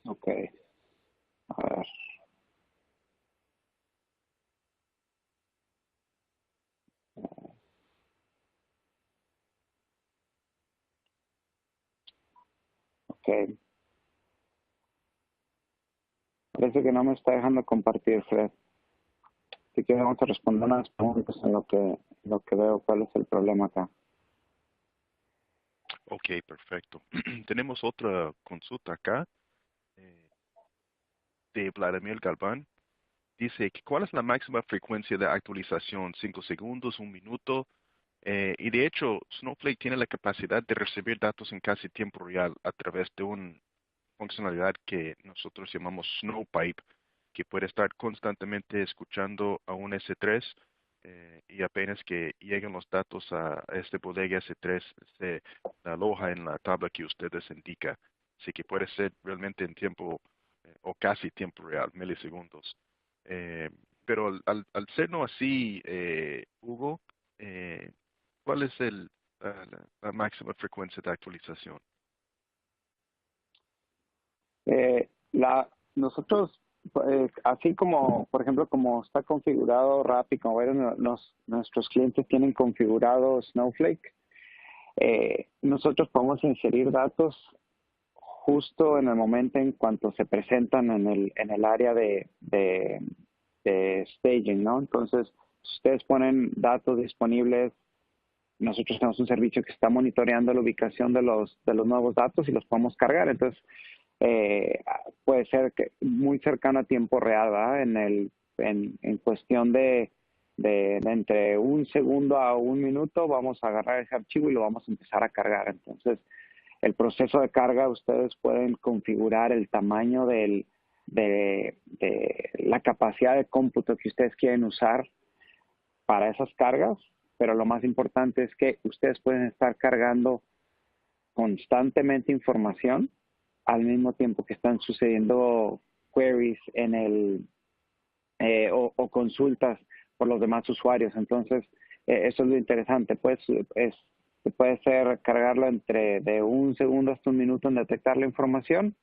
Ok, a ver. Ok, parece que no me está dejando compartir, Fred. Así que vamos a responder unas preguntas en lo que veo cuál es el problema acá. Ok, perfecto. Tenemos otra consulta acá eh, de Vladimir Galván. Dice, que ¿cuál es la máxima frecuencia de actualización? ¿5 segundos, 1 minuto? Y de hecho, Snowflake tiene la capacidad de recibir datos en casi tiempo real a través de una funcionalidad que nosotros llamamos Snowpipe, que puede estar constantemente escuchando a un S3 y apenas que lleguen los datos a este bodega S3 se aloja en la tabla que ustedes indican. Así que puede ser realmente en tiempo o casi tiempo real, milisegundos. Eh, pero al ser no así, Hugo, eh, ¿cuál es la máxima frecuencia de actualización? Nosotros, así como, por ejemplo, como está configurado Rappi, como ven, nuestros clientes tienen configurado Snowflake, nosotros podemos inserir datos justo en el momento en cuanto se presentan en el área de staging, ¿no? Entonces, si ustedes ponen datos disponibles, nosotros tenemos un servicio que está monitoreando la ubicación de los nuevos datos y los podemos cargar. Entonces, puede ser que muy cercano a tiempo real, ¿verdad? En cuestión de entre 1 segundo a 1 minuto, vamos a agarrar ese archivo y lo vamos a empezar a cargar. Entonces, el proceso de carga, ustedes pueden configurar el tamaño de la capacidad de cómputo que ustedes quieren usar para esas cargas, pero lo más importante es que ustedes pueden estar cargando constantemente información al mismo tiempo que están sucediendo queries o consultas por los demás usuarios. Entonces, eso es lo interesante. Pues puede ser cargarlo entre de 1 segundo hasta 1 minuto en detectar la información,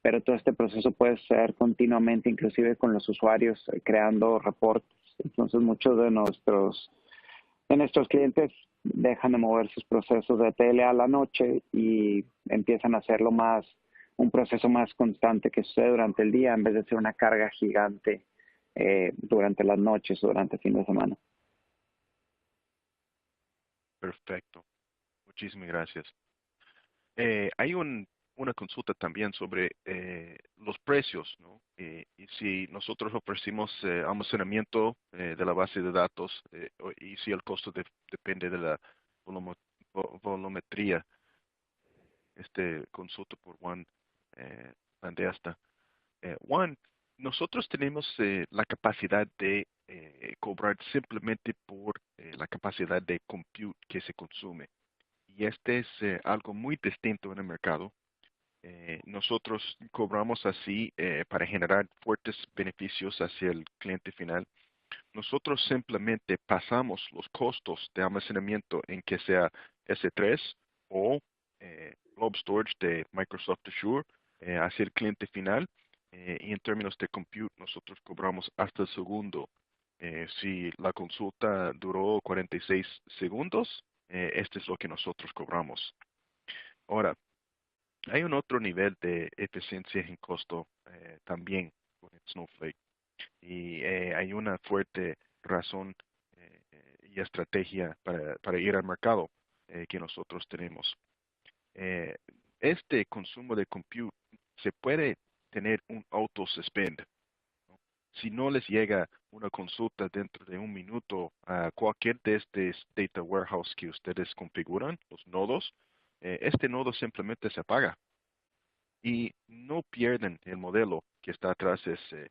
pero todo este proceso puede ser continuamente, inclusive con los usuarios creando reportes. Entonces, muchos de nuestros clientes dejan de mover sus procesos de tele a la noche y empiezan a hacerlo un proceso más constante que sucede durante el día en vez de ser una carga gigante durante las noches o durante el fin de semana. Perfecto. Muchísimas gracias. Hay una consulta también sobre los precios, ¿no? Y si nosotros ofrecimos almacenamiento de la base de datos y si el costo depende de la volumo- volumetría. Consulta por Juan Bandeasta. Juan, nosotros tenemos la capacidad de cobrar simplemente por la capacidad de compute que se consume. Y este es algo muy distinto en el mercado. Nosotros cobramos así para generar fuertes beneficios hacia el cliente final. Nosotros simplemente pasamos los costos de almacenamiento en que sea S3 o Blob Storage de Microsoft Azure hacia el cliente final. Y en términos de compute, nosotros cobramos hasta el segundo. Si la consulta duró 46 segundos, este es lo que nosotros cobramos. Ahora, hay un otro nivel de eficiencia en costo también con el Snowflake y hay una fuerte razón y estrategia para ir al mercado que nosotros tenemos. Eh, este consumo de compute se puede tener un auto-suspend, ¿no? Si no les llega una consulta dentro de 1 minuto a cualquier de estos data warehouse que ustedes configuran, los nodos, este nodo simplemente se apaga y no pierden el modelo que está atrás de ese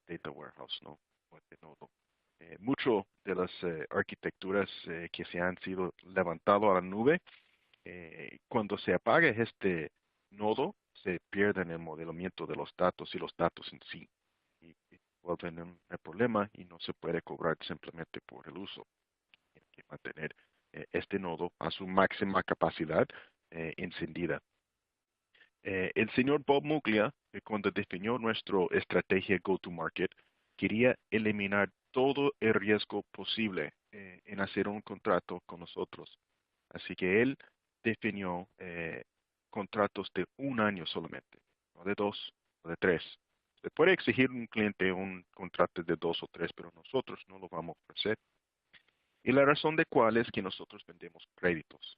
data warehouse, ¿no? O este nodo. Mucho de las arquitecturas que se han sido levantado a la nube, cuando se apaga este nodo, se pierde el modelamiento de los datos y los datos en sí. Y vuelven un problema y no se puede cobrar simplemente por el uso. Tiene que mantener este nodo a su máxima capacidad encendida. El señor Bob Muglia, cuando definió nuestra estrategia go-to-market, quería eliminar todo el riesgo posible en hacer un contrato con nosotros. Así que él definió contratos de un año solamente, no de dos o de tres. Se puede exigir un cliente un contrato de dos o tres, pero nosotros no lo vamos a ofrecer. Y la razón de cuál es que nosotros vendemos créditos.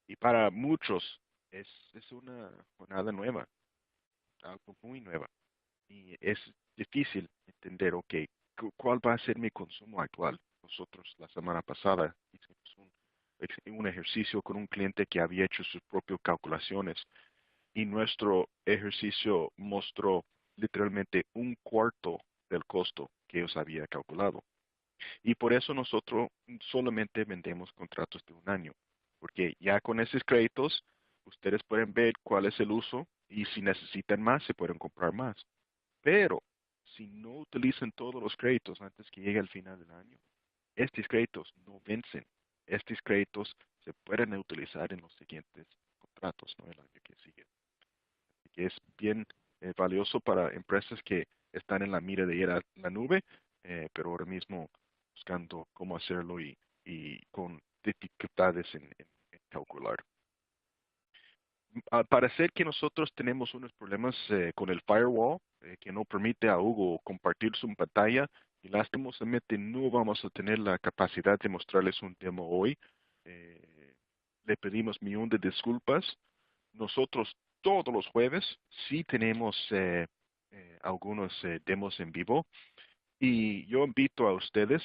Y para muchos es una jornada nueva, algo muy nueva. Y es difícil entender, ok, ¿cuál va a ser mi consumo actual? Nosotros la semana pasada hicimos un ejercicio con un cliente que había hecho sus propias calculaciones y nuestro ejercicio mostró literalmente un cuarto del costo que ellos habían calculado. Y por eso nosotros solamente vendemos contratos de un año, porque ya con esos créditos ustedes pueden ver cuál es el uso y si necesitan más se pueden comprar más. Pero si no utilizan todos los créditos antes que llegue al final del año, estos créditos no vencen. Estos créditos se pueden utilizar en los siguientes contratos, ¿no? El año que sigue. Así que es bien valioso para empresas que están en la mira de ir a la nube, pero ahora mismo buscando cómo hacerlo y con dificultades en calcular. Al parecer que nosotros tenemos unos problemas con el firewall que no permite a Hugo compartir su pantalla y lastimosamente no vamos a tener la capacidad de mostrarles un demo hoy. Le pedimos millón de disculpas. Nosotros todos los jueves sí tenemos algunos demos en vivo y yo invito a ustedes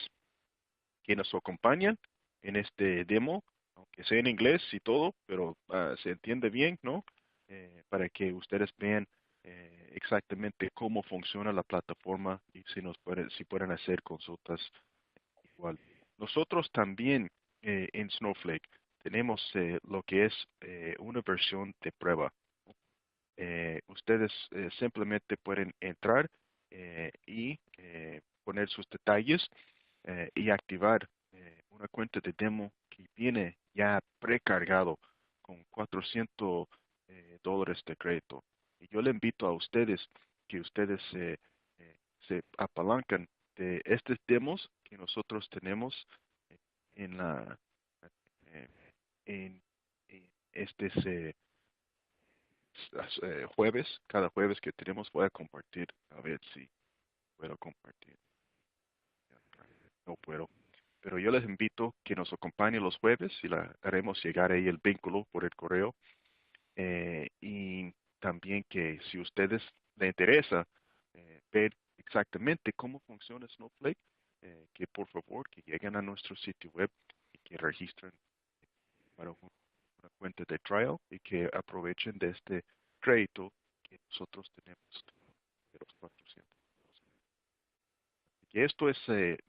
que nos acompañan en este demo, aunque sea en inglés y todo, pero se entiende bien, ¿no? Para que ustedes vean exactamente cómo funciona la plataforma y si pueden hacer consultas igual. Nosotros también en Snowflake tenemos lo que es una versión de prueba. Ustedes simplemente pueden entrar y poner sus detalles y activar una cuenta de demo que viene ya precargado con $400 de crédito. Y yo le invito a ustedes que ustedes se apalancan de estos demos que nosotros tenemos en la eh, en este jueves, cada jueves que tenemos voy a compartir, a ver si puedo compartir. No puedo. Pero yo les invito que nos acompañen los jueves y la haremos llegar ahí el vínculo por el correo. Y también que si a ustedes les interesa ver exactamente cómo funciona Snowflake, que por favor que lleguen a nuestro sitio web y que registren para una cuenta de trial y que aprovechen de este crédito que nosotros tenemos de los 400. Y esto es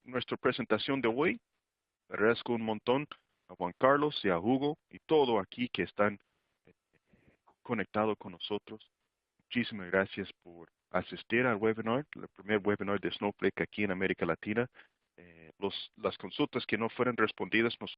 nuestra presentación de hoy. Agradezco un montón a Juan Carlos y a Hugo y todo aquí que están eh, conectados con nosotros. Muchísimas gracias por asistir al webinar, el primer webinar de Snowflake aquí en América Latina. Las consultas que no fueron respondidas nos